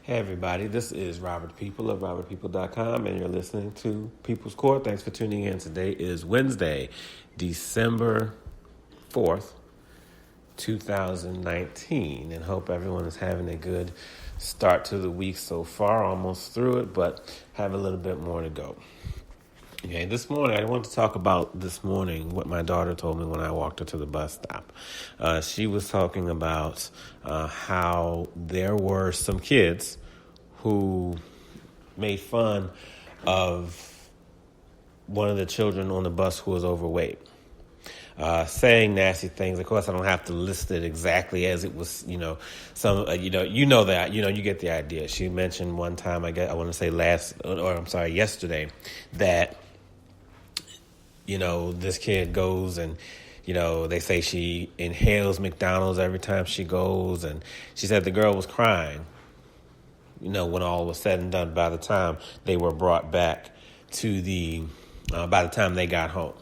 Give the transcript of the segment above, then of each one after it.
Hey everybody, this is Robert People of robertpeople.com and you're listening to People's Court. Thanks for tuning in. Today is Wednesday, December 4th, 2019, and hope everyone is having a good start to the week so far. Almost through it, but have a little bit more to go. Okay, this morning, I want to talk about what my daughter told me when I walked her to the bus stop. She was talking about how there were some kids who made fun of one of the children on the bus who was overweight. Saying nasty things. Of course, I don't have to list it exactly as it was, you get the idea. She mentioned one time, yesterday, that this kid goes and, they say she inhales McDonald's every time she goes. And she said the girl was crying, when all was said and done by the time they were brought back by the time they got home.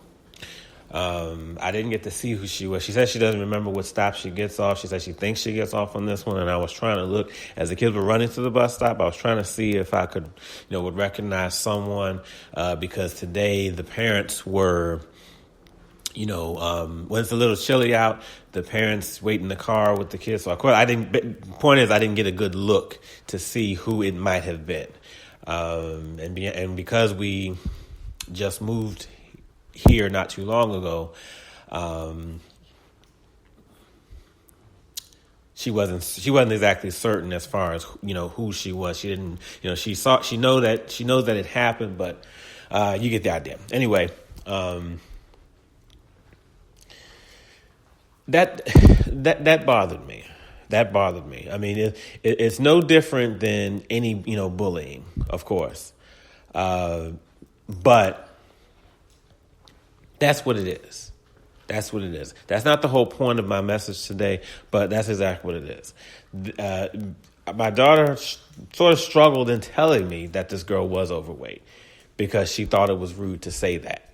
I didn't get to see who she was. She said she doesn't remember what stop she gets off. She said she thinks she gets off on this one. And I was trying to look, as the kids were running to the bus stop, I was trying to see if I could, would recognize someone, because today the parents were, when it's a little chilly out, the parents wait in the car with the kids. So of course, I didn't get a good look to see who it might have been. And because we just moved here not too long ago, she wasn't exactly certain as far as who she was. She didn't, she knows that it happened, but you get the idea. Anyway, that bothered me. That bothered me. I mean, it's no different than any bullying, of course, but that's what it is. That's what it is. That's not the whole point of my message today, but that's exactly what it is. My daughter sort of struggled in telling me that this girl was overweight because she thought it was rude to say that.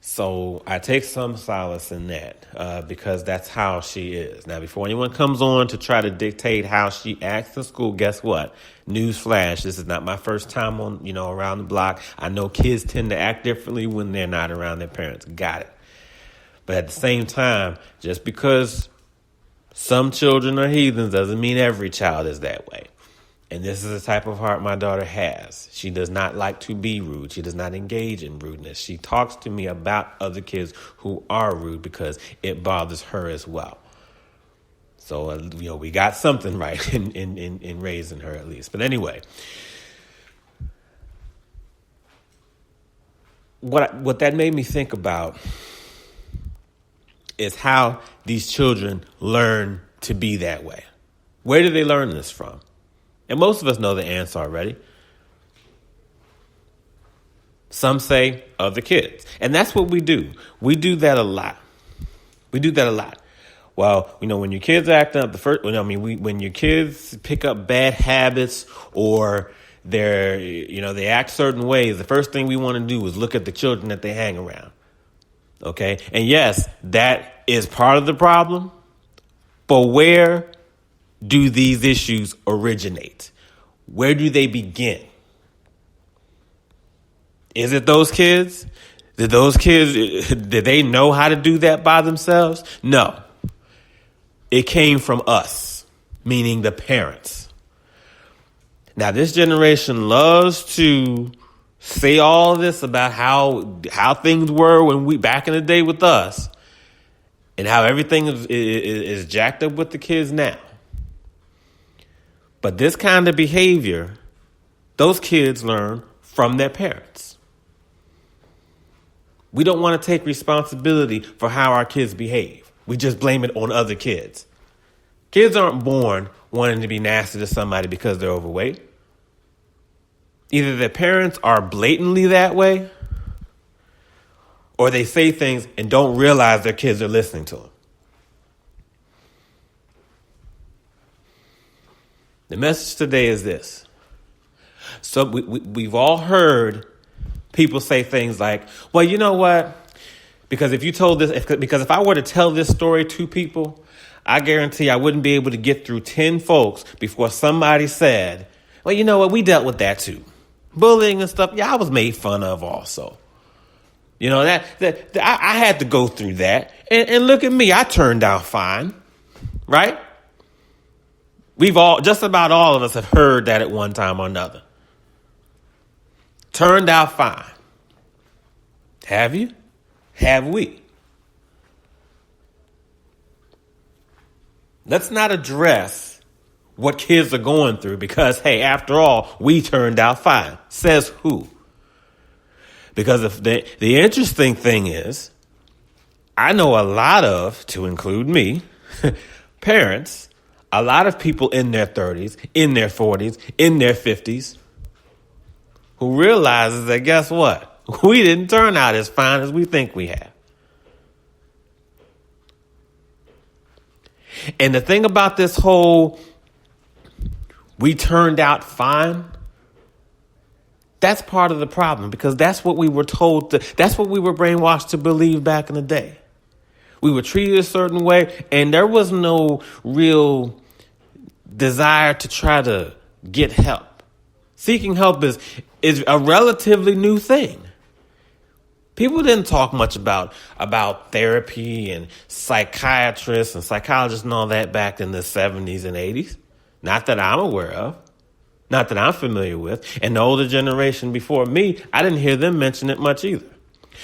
So I take some solace in that because that's how she is. Now, before anyone comes on to try to dictate how she acts in school, guess what? Newsflash, this is not my first time on, around the block. I know kids tend to act differently when they're not around their parents. Got it. But at the same time, just because some children are heathens doesn't mean every child is that way. And this is the type of heart my daughter has. She does not like to be rude. She does not engage in rudeness. She talks to me about other kids who are rude because it bothers her as well. So, we got something right in raising her at least. But anyway, what that made me think about is how these children learn to be that way. Where do they learn this from? And most of us know the answer already. Some say other kids. And that's what we do. We do that a lot. Well, when your kids are acting up, when your kids pick up bad habits or they act certain ways, the first thing we want to do is look at the children that they hang around. Okay? And yes, that is part of the problem. But where do these issues originate? Where do they begin? Is it those kids? Did they know how to do that by themselves? No. It came from us, meaning the parents. Now, this generation loves to say all this about how things were when we back in the day with us and how everything is jacked up with the kids now. But this kind of behavior, those kids learn from their parents. We don't want to take responsibility for how our kids behave. We just blame it on other kids. Kids aren't born wanting to be nasty to somebody because they're overweight. Either their parents are blatantly that way, or they say things and don't realize their kids are listening to them. The message today is this. So we've all heard people say things like, well, you know what? Because if I were to tell this story to people, I guarantee I wouldn't be able to get through 10 folks before somebody said, Well, you know what? We dealt with that too. Bullying and stuff. Yeah, I was made fun of also. You know, I had to go through that. And look at me. I turned out fine. Right? Just about all of us have heard that at one time or another. Turned out fine. Have you? Have we? Let's not address what kids are going through because, hey, after all, we turned out fine. Says who? Because if the interesting thing is, I know a lot of, to include me, parents, a lot of people in their 30s, in their 40s, in their 50s, who realizes that guess what? We didn't turn out as fine as we think we have. And the thing about this whole we turned out fine, that's part of the problem because that's what we were told that's what we were brainwashed to believe back in the day. We were treated a certain way and there was no real desire to try to get help. Seeking help is a relatively new thing. People didn't talk much about therapy and psychiatrists and psychologists and all that back in the 70s and 80s. Not that I'm aware of. Not that I'm familiar with. And the older generation before me, I didn't hear them mention it much either.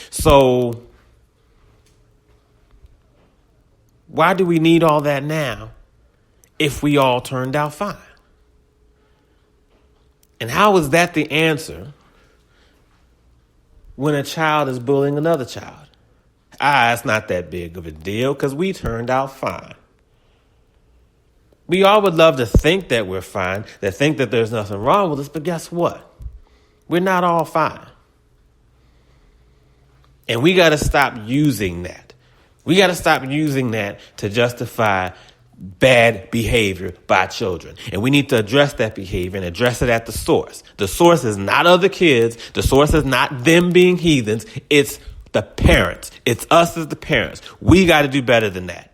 So why do we need all that now if we all turned out fine? And how is that the answer when a child is bullying another child? It's not that big of a deal because we turned out fine. We all would love to think that we're fine, that think that there's nothing wrong with us, but guess what? We're not all fine. And we got to stop using that. We got to stop using that to justify bad behavior by children. And we need to address that behavior and address it at the source. The source is not other kids. The source is not them being heathens. It's the parents. It's us as the parents. We got to do better than that.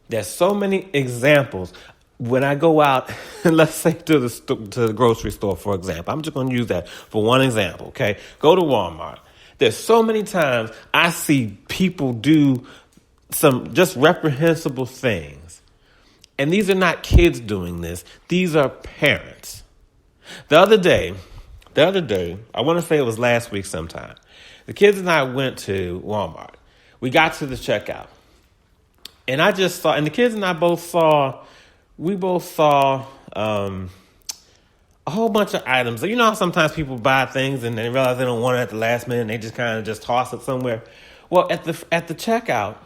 There's so many examples. When I go out, let's say to the grocery store, for example, I'm just going to use that for one example, okay? Go to Walmart. There's so many times I see people do some just reprehensible things. And these are not kids doing this. These are parents. The other day, I want to say it was last week sometime, the kids and I went to Walmart. We got to the checkout. And I just saw, and the kids and I both saw a whole bunch of items. You know how sometimes people buy things and they realize they don't want it at the last minute and they just kind of just toss it somewhere. Well, at the checkout,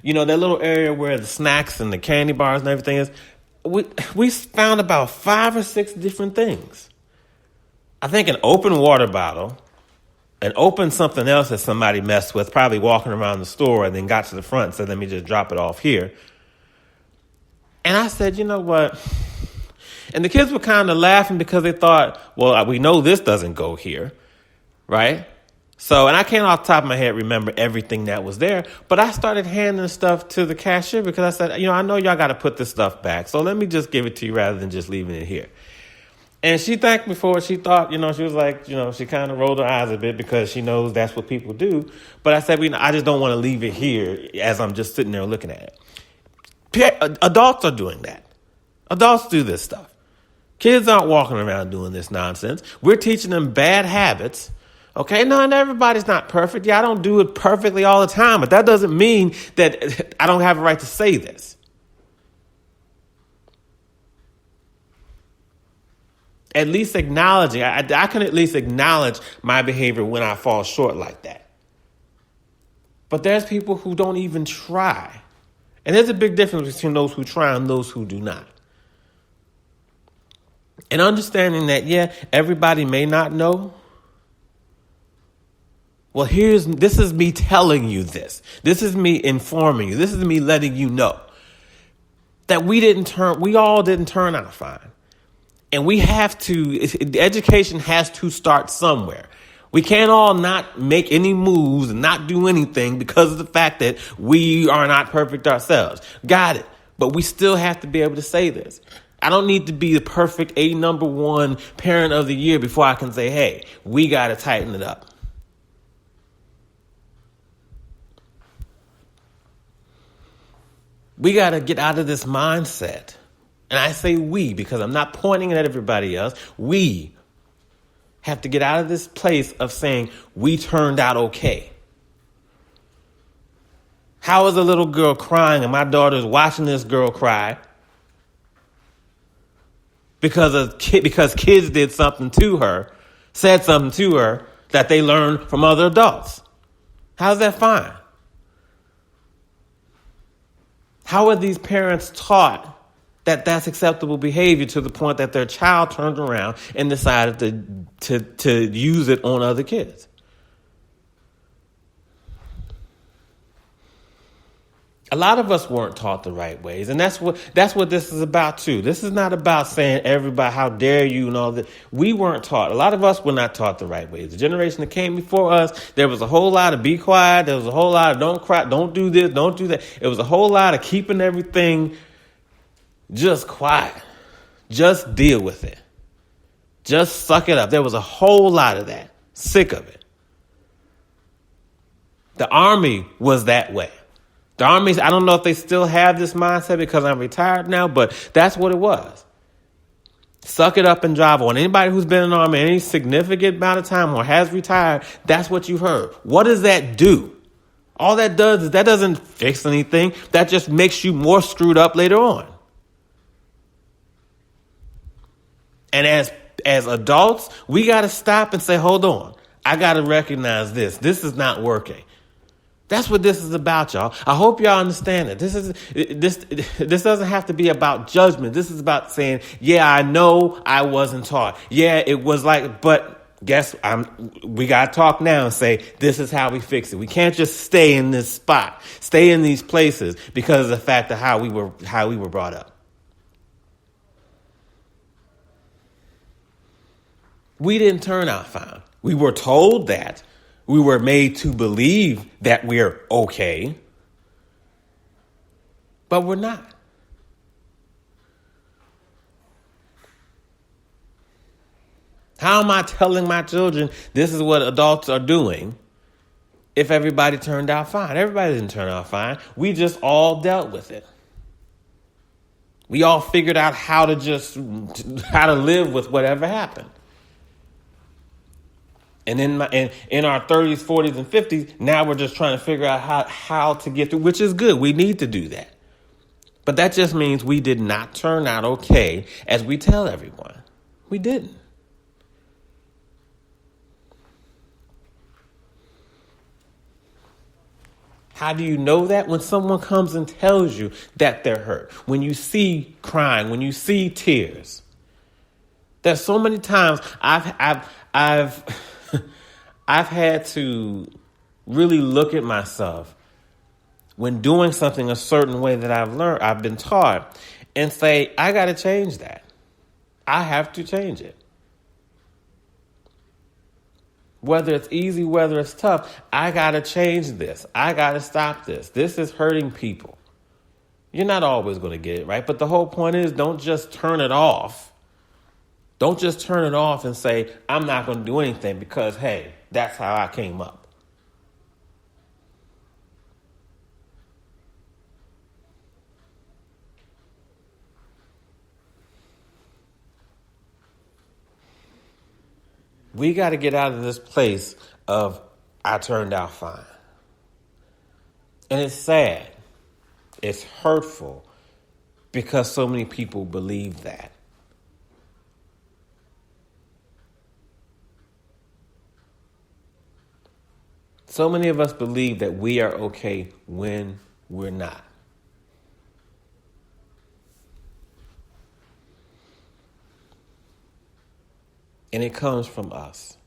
you know, that little area where the snacks and the candy bars and everything is, we found about 5 or 6 different things. I think an open water bottle, an open something else that somebody messed with, probably walking around the store and then got to the front and said, let me just drop it off here. And I said, you know what? And the kids were kind of laughing because they thought, well, we know this doesn't go here, right? So, and I can't off the top of my head remember everything that was there, but I started handing stuff to the cashier because I said, you know, I know y'all got to put this stuff back, so let me just give it to you rather than just leaving it here. And she thanked me for it. She thought, you know, she was like, you know, she kind of rolled her eyes a bit because she knows that's what people do. But I said, I just don't want to leave it here as I'm just sitting there looking at it. Adults are doing that. Adults do this stuff. Kids aren't walking around doing this nonsense. We're teaching them bad habits. Okay, no, and everybody's not perfect. Yeah, I don't do it perfectly all the time, but that doesn't mean that I don't have a right to say this. At least acknowledging, I can at least acknowledge my behavior when I fall short like that. But there's people who don't even try. And there's a big difference between those who try and those who do not. And understanding that, yeah, everybody may not know. Well, this is me telling you this. This is me informing you. This is me letting you know that we all didn't turn out fine. And we have to, education has to start somewhere. We can't all not make any moves and not do anything because of the fact that we are not perfect ourselves. Got it. But we still have to be able to say this. I don't need to be the perfect number one parent of the year before I can say, hey, we got to tighten it up. We got to get out of this mindset. And I say we because I'm not pointing at everybody else. We have to get out of this place of saying we turned out okay. How is a little girl crying and my daughter's watching this girl cry because kids did something to her, said something to her that they learned from other adults? How's that fine? How are these parents taught that that's acceptable behavior to the point that their child turned around and decided to use it on other kids? A lot of us weren't taught the right ways, and that's what this is about too. This is not about saying everybody, how dare you and all that. We weren't taught. A lot of us were not taught the right ways. The generation that came before us, there was a whole lot of be quiet. There was a whole lot of don't cry, don't do this, don't do that. It was a whole lot of keeping everything just quiet. Just deal with it. Just suck it up. There was a whole lot of that. Sick of it. The Army was that way. The Army, I don't know if they still have this mindset because I'm retired now, but that's what it was. Suck it up and drive on. Anybody who's been in the Army any significant amount of time or has retired, that's what you heard. What does that do? All that does is that doesn't fix anything. That just makes you more screwed up later on. And as adults, we got to stop and say, hold on. I got to recognize this. This is not working. That's what this is about, y'all. I hope y'all understand it. This doesn't have to be about judgment. This is about saying, yeah, I know I wasn't taught. Yeah, it was like, but we got to talk now and say, this is how we fix it. We can't just stay in this spot, stay in these places because of the fact of how we were brought up. We didn't turn out fine. We were told that. We were made to believe that we're okay, but we're not. How am I telling my children this is what adults are doing if everybody turned out fine? Everybody didn't turn out fine. We just all dealt with it. We all figured out how to live with whatever happened. And in our 30s, 40s, and 50s, now we're just trying to figure out how to get through, which is good. We need to do that. But that just means we did not turn out okay as we tell everyone. We didn't. How do you know that? When someone comes and tells you that they're hurt. When you see crying, when you see tears. There's so many times I've had to really look at myself when doing something a certain way that I've been taught, and say, I got to change that. I have to change it. Whether it's easy, whether it's tough, I got to change this. I got to stop this. This is hurting people. You're not always going to get it right, but the whole point is don't just turn it off. Don't just turn it off and say, I'm not going to do anything because, hey, that's how I came up. We got to get out of this place of I turned out fine. And it's sad. It's hurtful because so many people believe that. So many of us believe that we are okay when we're not. And it comes from us.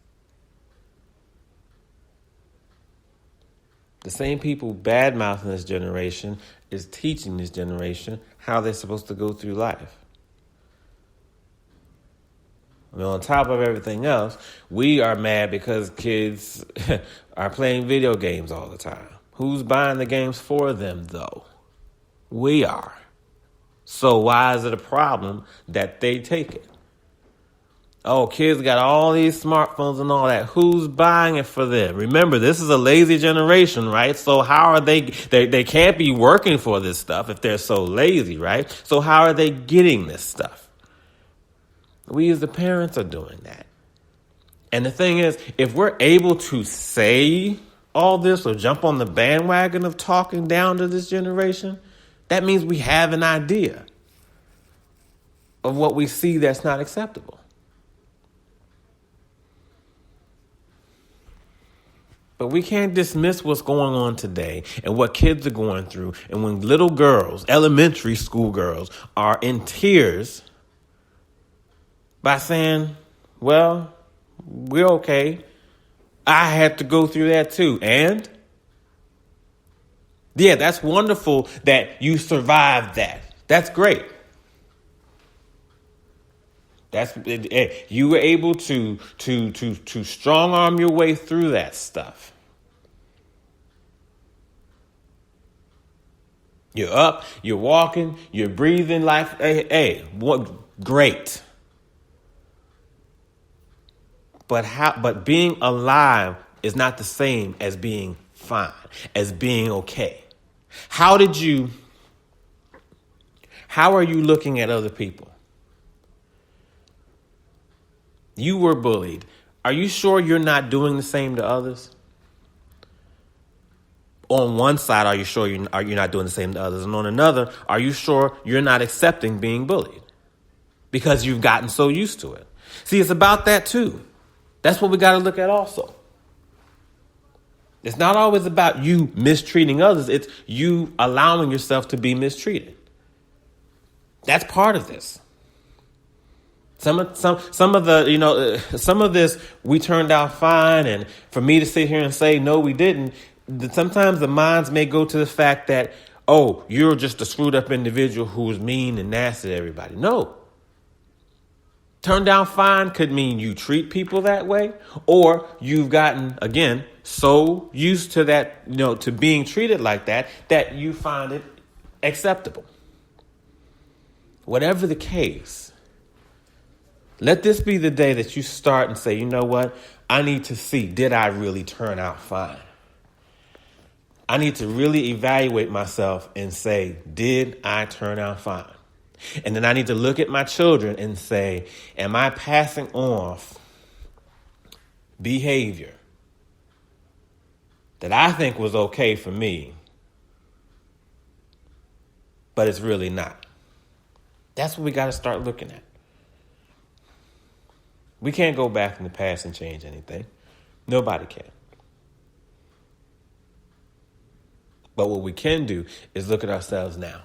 The same people bad-mouthing this generation is teaching this generation how they're supposed to go through life. I mean, on top of everything else, we are mad because kids are playing video games all the time. Who's buying the games for them, though? We are. So why is it a problem that they take it? Oh, kids got all these smartphones and all that. Who's buying it for them? Remember, this is a lazy generation, right? So how are they can't be working for this stuff if they're so lazy, right? So how are they getting this stuff? We as the parents are doing that. And the thing is, if we're able to say all this or jump on the bandwagon of talking down to this generation, that means we have an idea of what we see that's not acceptable. But we can't dismiss what's going on today and what kids are going through. And when little girls, elementary school girls, are in tears by saying, well, we're okay. I had to go through that too. And yeah, that's wonderful that you survived that. That's great. You were able to strong arm your way through that stuff. You're up, you're walking, you're breathing life. Hey, what great. But being alive is not the same as being fine, as being okay. How are you looking at other people? You were bullied. Are you sure you're not doing the same to others? On one side, are you sure you're not doing the same to others? And on another, are you sure you're not accepting being bullied? Because you've gotten so used to it. See, it's about that too. That's what we got to look at also. It's not always about you mistreating others. It's you allowing yourself to be mistreated. That's part of this. Some of this we turned out fine, and for me to sit here and say no, we didn't. Sometimes the minds may go to the fact that, oh, you're just a screwed up individual who's mean and nasty to everybody. No. Turned out fine could mean you treat people that way, or you've gotten, again, so used to that, to being treated like that you find it acceptable. Whatever the case, let this be the day that you start and say, you know what? I need to see, did I really turn out fine? I need to really evaluate myself and say, did I turn out fine? And then I need to look at my children and say, am I passing off behavior that I think was okay for me, but it's really not? That's what we got to start looking at. We can't go back in the past and change anything. Nobody can. But what we can do is look at ourselves now.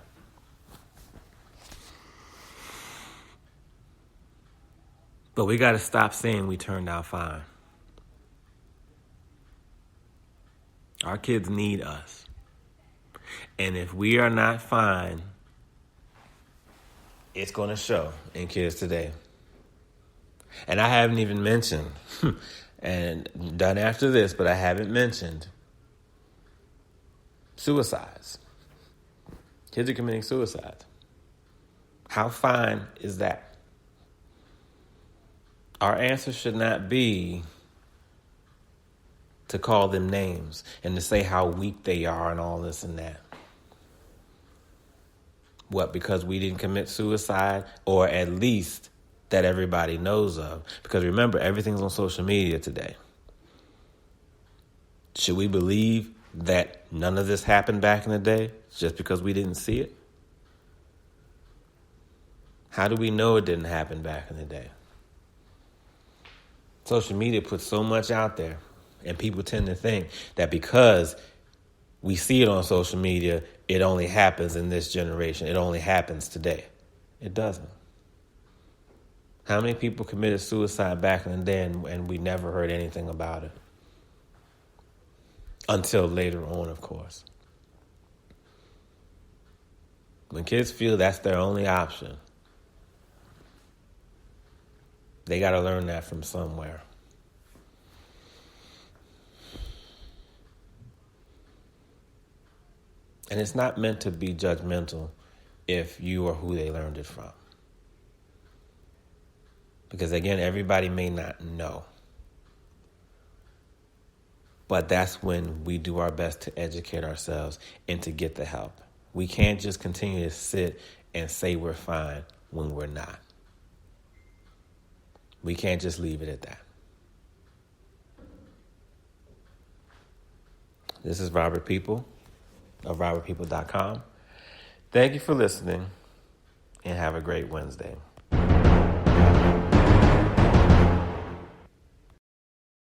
But we got to stop saying we turned out fine. Our kids need us. And if we are not fine, it's going to show in kids today. And I haven't even mentioned, and done after this, but I haven't mentioned suicides. Kids are committing suicide. How fine is that? Our answer should not be to call them names and to say how weak they are and all this and that. What, because we didn't commit suicide, or at least that everybody knows of? Because remember, everything's on social media today. Should we believe that none of this happened back in the day just because we didn't see it? How do we know it didn't happen back in the day? Social media puts so much out there, and people tend to think that because we see it on social media, it only happens in this generation. It only happens today. It doesn't. How many people committed suicide back in the day and we never heard anything about it? Until later on, of course. When kids feel that's their only option, They got to learn that from somewhere. And it's not meant to be judgmental if you are who they learned it from. Because again, everybody may not know. But that's when we do our best to educate ourselves and to get the help. We can't just continue to sit and say we're fine when we're not. We can't just leave it at that. This is Robert People of robertpeople.com. Thank you for listening and have a great Wednesday.